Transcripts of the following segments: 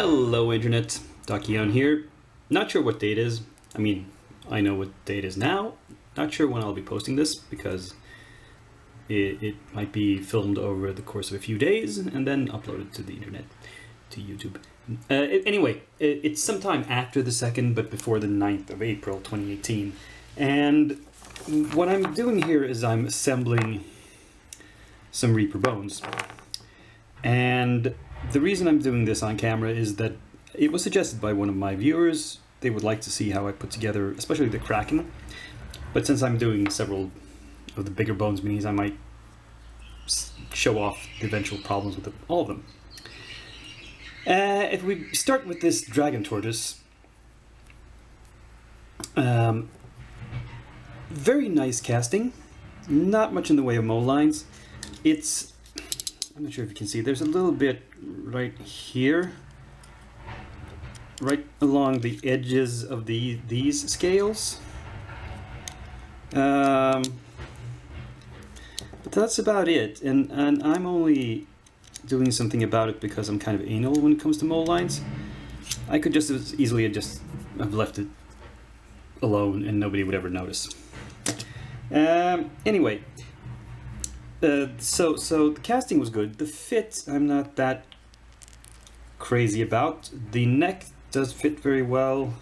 Hello Internet, Dakion here. Not sure what date it is. I mean, I know what date it is now. Not sure when I'll be posting this because it might be filmed over the course of a few days and then uploaded to the internet, to YouTube. Anyway, it's sometime after the 2nd but before the 9th of April 2018. And what I'm doing here is I'm assembling some Reaper bones. And the reason I'm doing this on camera is that it was suggested by one of my viewers. They would like to see how I put together, especially the Kraken. But since I'm doing several of the bigger bones minis, I might show off the eventual problems with all of them. If we start with this dragon tortoise, very nice casting, not much in the way of mold lines. I'm not sure if you can see, there's a little bit right here, right along the edges of these scales. But that's about it, and I'm only doing something about it because I'm kind of anal when it comes to mold lines. I could just as easily have left it alone and nobody would ever notice. Anyway, so the casting was good. The fit I'm not that crazy about. The neck does fit very well,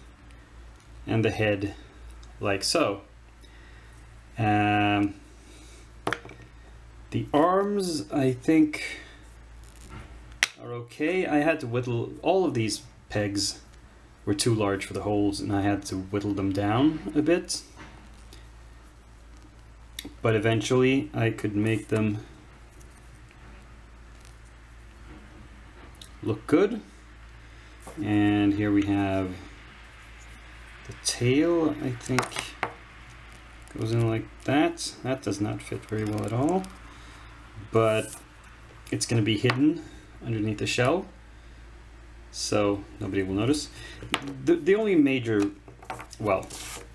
and the head like so. The arms I think are okay. I had to whittle, all of these pegs were too large for the holes and I had to whittle them down a bit. But eventually I could make them look good. And here we have the tail, I think goes in like that. That does not fit very well at all, but it's going to be hidden underneath the shell, so nobody will notice. The only major, well,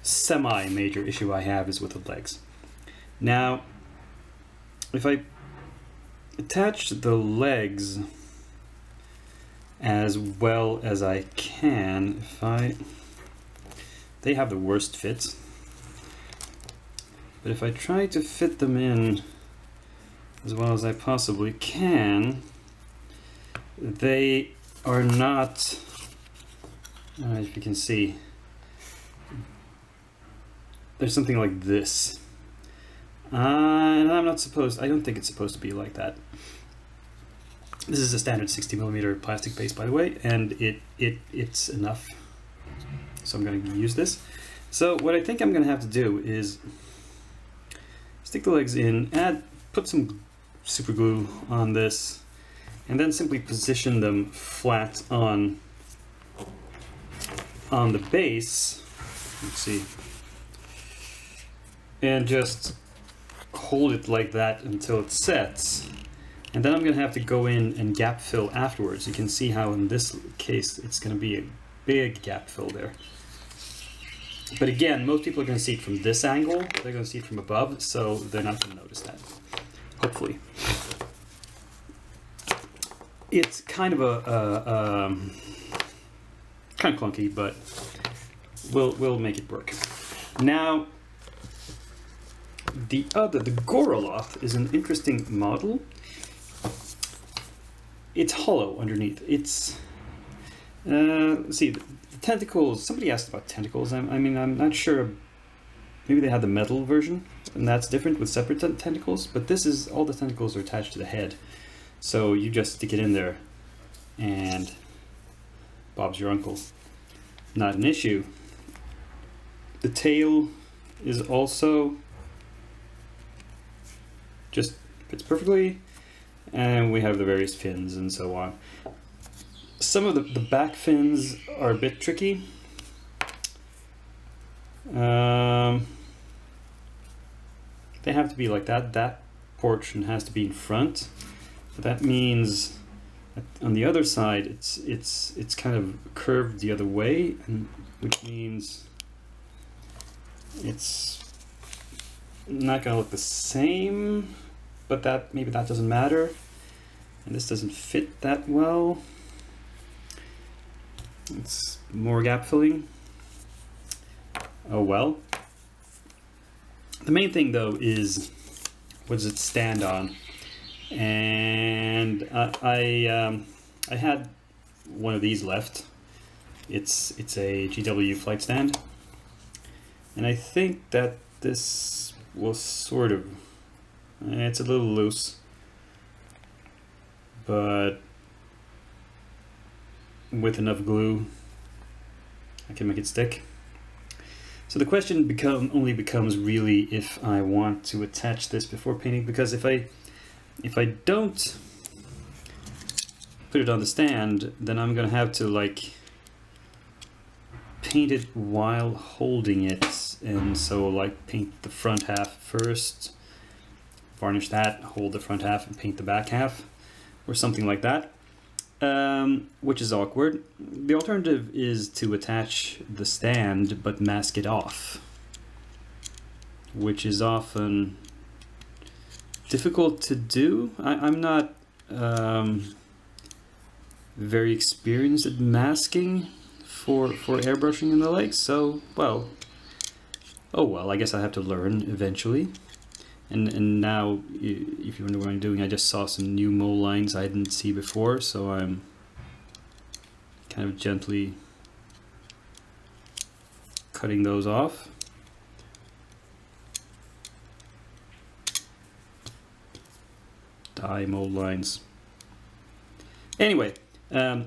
semi-major issue I have is with the legs. Now, if I attach the legs as well as I can, they have the worst fits. But if I try to fit them in as well as I possibly can, they are not, if you can see, there's something like this. And I don't think it's supposed to be like that. This is a standard 60mm plastic base, by the way, and it's enough. So I'm going to use this. So what I think I'm going to have to do is stick the legs in, put some super glue on this, and then simply position them flat on the base. Let's see. And just hold it like that until it sets. And then I'm going to have to go in and gap fill afterwards. You can see how in this case it's going to be a big gap fill there. But again, most people are going to see it from this angle. They're going to see it from above, so they're not going to notice that. Hopefully. It's kind of kind of clunky, but we'll make it work. Now, the Goroloth is an interesting model. It's hollow underneath. It's let's see, the tentacles. Somebody asked about tentacles. I mean, I'm not sure. Maybe they had the metal version, and that's different with separate tentacles. But this is, all the tentacles are attached to the head, so you just stick it in there, and Bob's your uncle. Not an issue. The tail is also just fits perfectly, and we have the various fins and so on. Some of the back fins are a bit tricky. They have to be like that. That portion has to be in front, but that means that on the other side it's kind of curved the other way, and which means it's not going to look the same. But maybe that doesn't matter, and this doesn't fit that well. It's more gap filling. Oh well. The main thing though is what does it stand on? And I had one of these left. It's a GW flight stand, and I think that this will sort of, it's a little loose, but with enough glue I can make it stick. So the question only becomes really if I want to attach this before painting, because if I don't put it on the stand, then I'm gonna have to like paint it while holding it, and so like paint the front half first, varnish that, hold the front half and paint the back half, or something like that, which is awkward. The alternative is to attach the stand but mask it off, which is often difficult to do. I'm not very experienced at masking for airbrushing and the like, so well, oh well, I guess I have to learn eventually. And now, if you wonder what I'm doing, I just saw some new mole lines I didn't see before, so I'm kind of gently cutting those off. Die mole lines. Anyway, I'll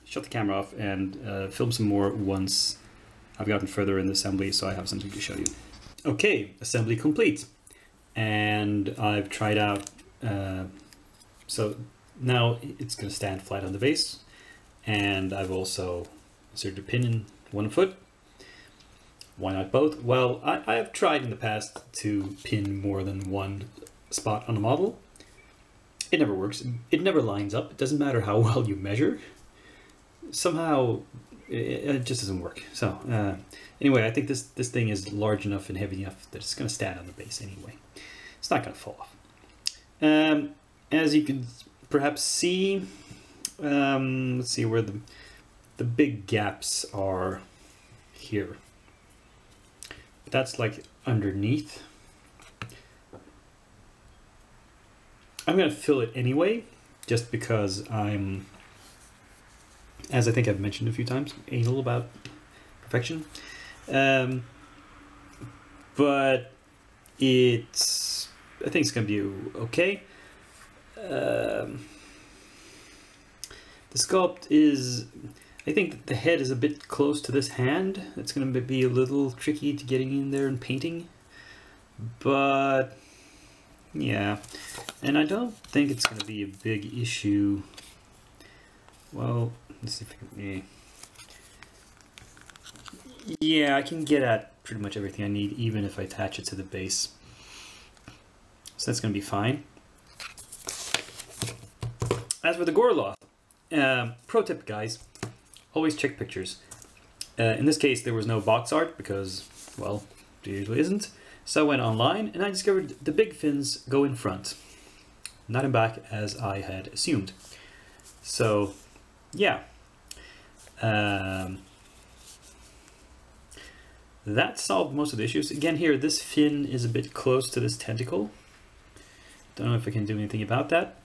shut the camera off and film some more once I've gotten further in the assembly, so I have something to show you. Okay, assembly complete, and I've tried out, so now it's going to stand flat on the base, and I've also inserted a pin in one foot. Why not both? Well, I have tried in the past to pin more than one spot on a model. It never works. It never lines up. It doesn't matter how well you measure. Somehow it just doesn't work. So anyway, I think this thing is large enough and heavy enough that it's going to stand on the base anyway. It's not going to fall off. As you can perhaps see, let's see where the big gaps are here. That's like underneath. I'm going to fill it anyway, just because I'm, as I think I've mentioned a few times, anal about perfection. But it's, I think it's going to be okay. The sculpt is, I think the head is a bit close to this hand. It's going to be a little tricky to getting in there and painting, but yeah, and I don't think it's going to be a big issue. Well, let's see if I can, yeah, I can get at pretty much everything I need, even if I attach it to the base. So that's going to be fine. As for the Gorloth, pro tip, guys, always check pictures. In this case, there was no box art because, well, there usually isn't. So I went online and I discovered the big fins go in front, not in back as I had assumed. So, yeah. That solved most of the issues. Again here, this fin is a bit close to this tentacle. Don't know if I can do anything about that,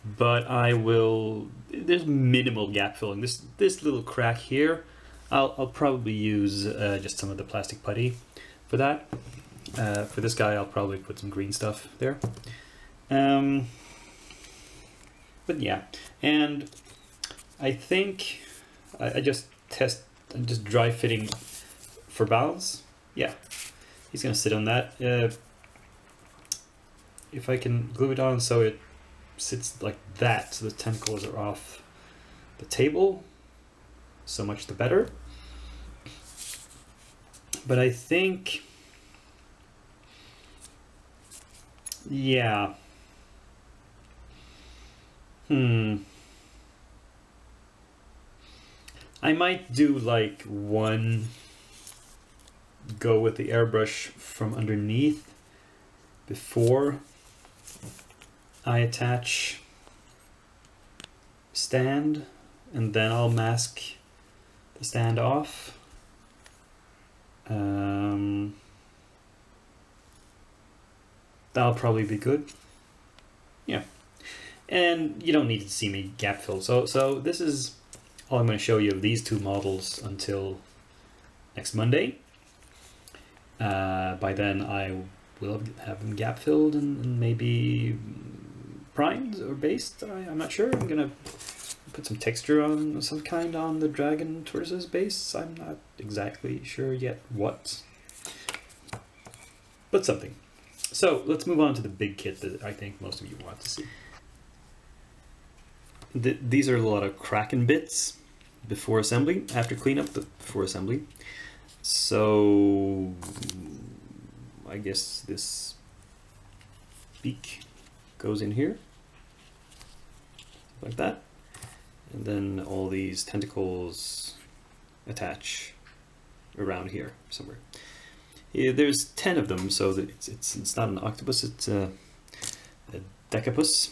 but I will. There's minimal gap filling. This little crack here, I'll probably use just some of the plastic putty for that. For this guy, I'll probably put some green stuff there. But yeah, and I think I just dry fitting for balance. Yeah, he's gonna sit on that. If I can glue it on so it sits like that, so the tentacles are off the table, so much the better. But I think, yeah, I might do like one go with the airbrush from underneath before I attach stand, and then I'll mask the stand off. That'll probably be good. Yeah. And you don't need to see me gap fill. So this is all I'm going to show you of these two models until next Monday. By then I will have them gap filled and maybe primed or based. I'm not sure. I'm going to put some texture on some kind on the dragon tortoise's base. I'm not exactly sure yet what, but something. So let's move on to the big kit that I think most of you want to see. These are a lot of Kraken bits before assembly, after cleanup, but before assembly. So I guess this beak goes in here, like that. And then all these tentacles attach around here somewhere. Yeah, there's 10 of them, so that it's not an octopus, it's a decapus.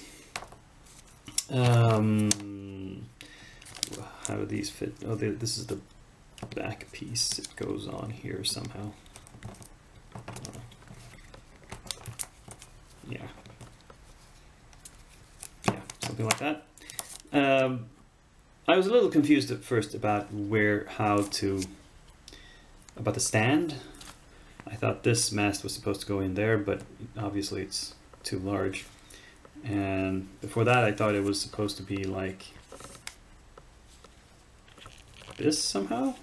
How do these fit? Oh, this is the back piece. It goes on here somehow. Yeah, something like that. I was a little confused at first about about the stand. I thought this mast was supposed to go in there, but obviously it's too large. And before that I thought it was supposed to be like this somehow,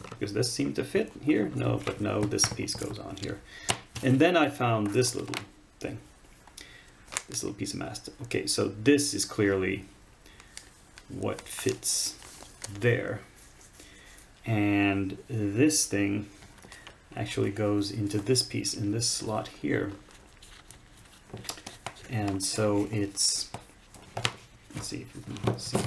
because this seemed to fit here. No, but no, this piece goes on here. And then I found this little thing, this little piece of mast. Okay, so this is clearly what fits there. And this thing actually goes into this piece in this slot here. And so it's, let's see if we can see.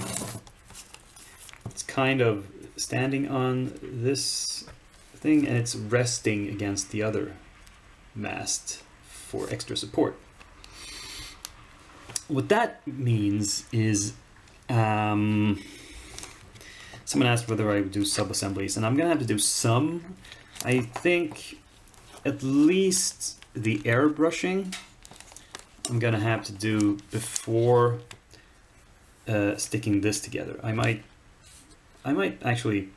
It's kind of standing on this thing and it's resting against the other mast for extra support. What that means is someone asked whether I would do sub-assemblies, and I'm gonna have to do some. I think at least the airbrushing I'm gonna have to do before sticking this together. I might actually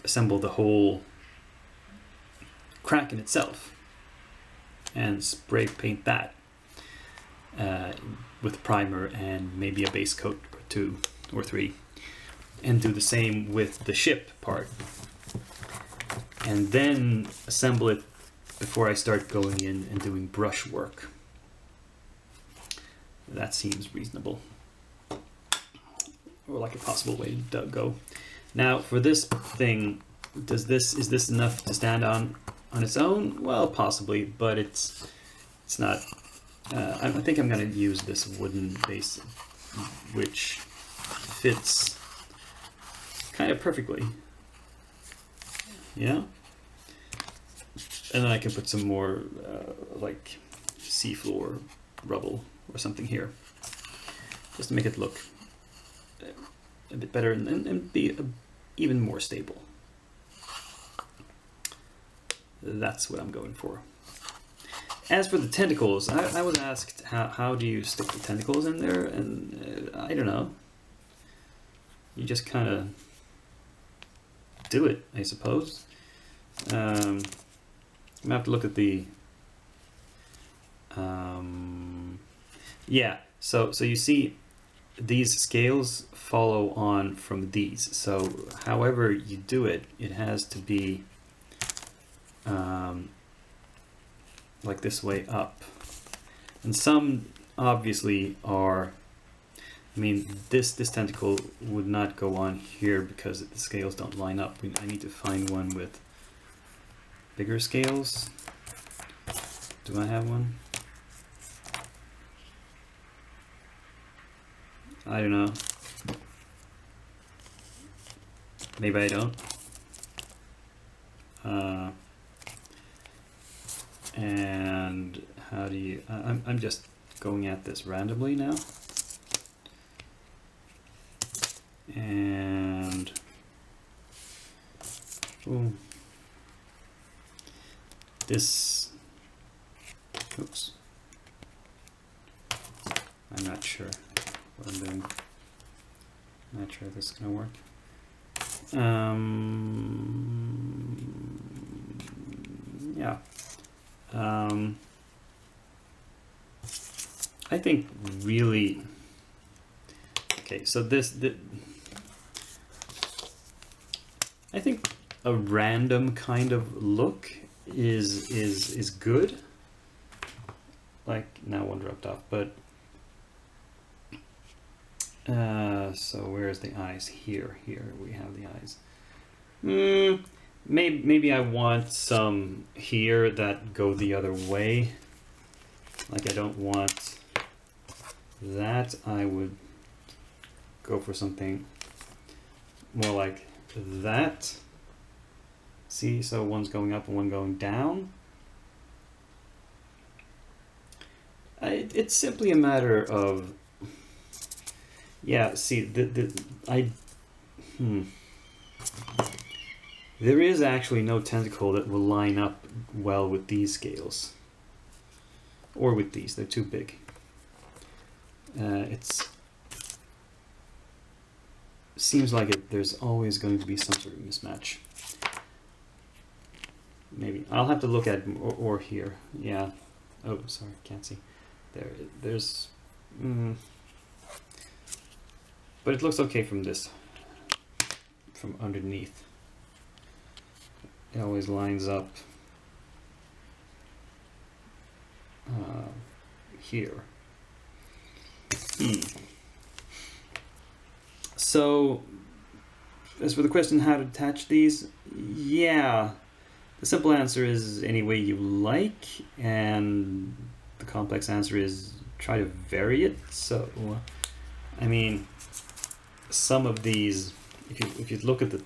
assemble the whole Kraken itself and spray paint that with primer and maybe a base coat or 2 or 3, and do the same with the ship part, and then assemble it before I start going in and doing brush work. That seems reasonable, or like a possible way to go. Now for this thing, is this enough to stand on its own? Well, possibly, but it's not. I think I'm going to use this wooden base, which fits kind of perfectly. Yeah. And then I can put some more like seafloor rubble or something here, just to make it look a bit better and be even more stable. That's what I'm going for. As for the tentacles, I was asked how do you stick the tentacles in there, and I don't know. You just kind of do it, I suppose. I'm gonna have to look at the yeah, so you see these scales follow on from these, so however you do it, it has to be like this way up, and some obviously are, I mean this tentacle would not go on here because the scales don't line up. I need to find one with bigger scales. Do I have one? I don't know. Maybe I don't. And how do you, I'm just going at this randomly now. And boom. This, oops, I'm not sure what I'm doing. I'm not sure if this is going to work. Yeah. I think really, okay, so I think a random kind of look is good. Like, now one dropped off, but so where's the eyes? Here we have the eyes. Maybe I want some here that go the other way. Like, I don't want that. I would go for something more like that. See, so one's going up and one going down. It's simply a matter of, yeah, see, there is actually no tentacle that will line up well with these scales. Or with these, they're too big. It seems like there's always going to be some sort of mismatch. Maybe I'll have to look at or here. Yeah. Oh, sorry, can't see. There's. But it looks okay from this. From underneath. It always lines up here. So, as for the question how to attach these, yeah, the simple answer is any way you like, and the complex answer is try to vary it. So, I mean, some of these, if you look at the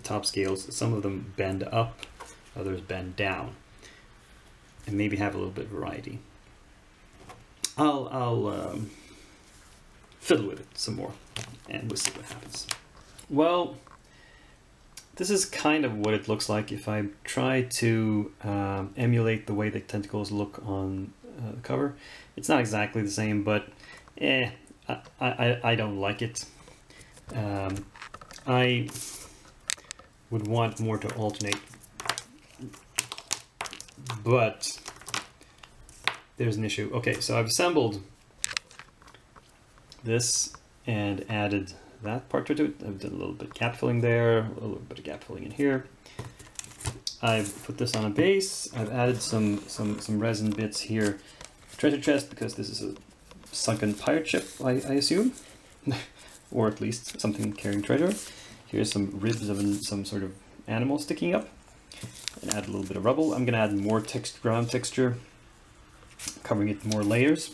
top scales, some of them bend up, others bend down, and maybe have a little bit of variety. I'll fiddle with it some more, and we'll see what happens. Well, this is kind of what it looks like if I try to emulate the way the tentacles look on the cover. It's not exactly the same, but I don't like it. I would want more to alternate, but there's an issue. Okay, so I've assembled this and added that part to it. I've done a little bit of gap filling there, a little bit of gap filling in here. I've put this on a base. I've added some resin bits here. Treasure chest, because this is a sunken pirate ship, I assume, or at least something carrying treasure. Here's some ribs of some sort of animal sticking up. And add a little bit of rubble. I'm going to add more ground texture, covering it with more layers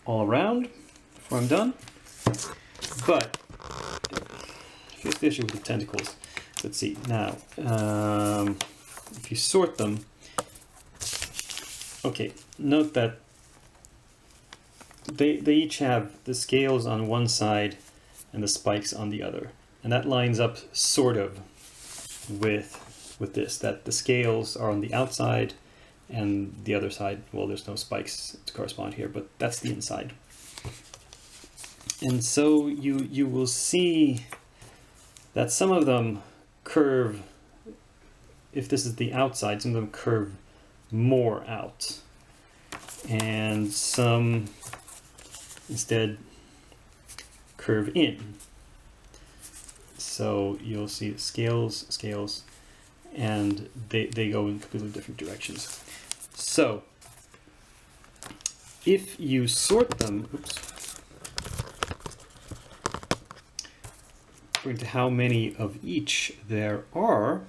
all around before I'm done. But here's the issue with the tentacles. Let's see now. If you sort them, okay, note that they each have the scales on one side and the spikes on the other, and that lines up sort of with this, that the scales are on the outside and the other side, well, there's no spikes to correspond here, but that's the inside. And so you will see that some of them curve, if this is the outside, some of them curve more out, and some instead curve in. So you'll see scales, and they go in completely different directions. So if you sort them, according to how many of each there are,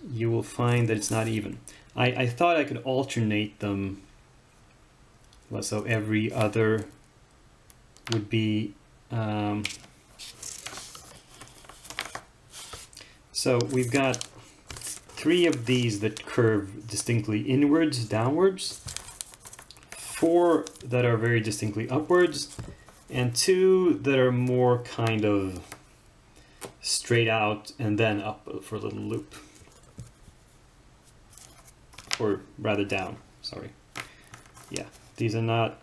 you will find that it's not even. I thought I could alternate them, well, so every other would be so we've got 3 of these that curve distinctly inwards, downwards, 4 that are very distinctly upwards, and 2 that are more kind of straight out and then up for a little loop. Or rather down, sorry. Yeah, these are not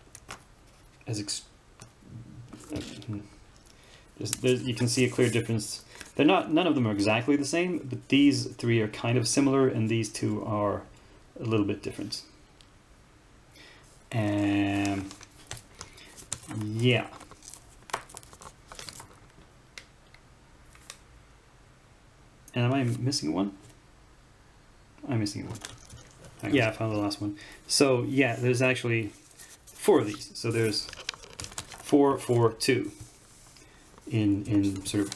as you can see a clear difference. They're not, none of them are exactly the same, but these 3 are kind of similar and these 2 are a little bit different. And yeah. And am I missing one? I'm missing one. Yeah, I found the last one. So yeah, there's actually 4 of these. So there's 4, 4, 2 in sort of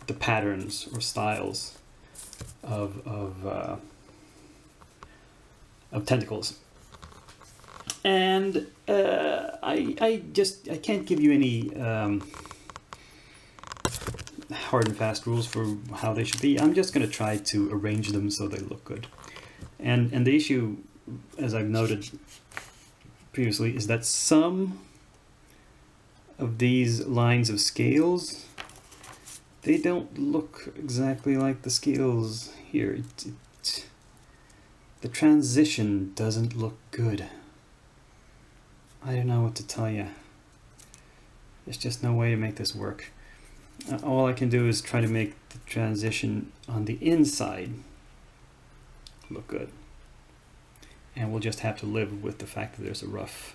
the patterns or styles of tentacles. And I can't give you any hard and fast rules for how they should be. I'm just going to try to arrange them so they look good. And the issue, as I've noted previously, is that some of these lines of scales, they don't look exactly like the scales here. The transition doesn't look good. I don't know what to tell you. There's just no way to make this work. All I can do is try to make the transition on the inside look good. And we'll just have to live with the fact that there's a rough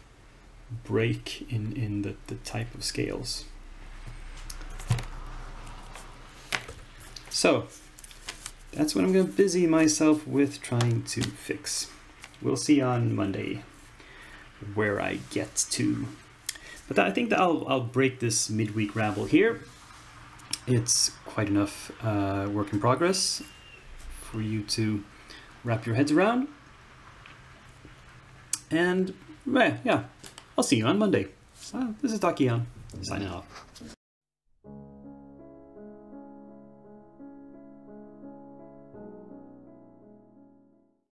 break in the type of scales. So that's what I'm going to busy myself with trying to fix. We'll see on Monday where I get to. But I think that I'll break this midweek ramble here. It's quite enough work in progress for you to wrap your heads around. And yeah, I'll see you on Monday. This is Dakian, signing off.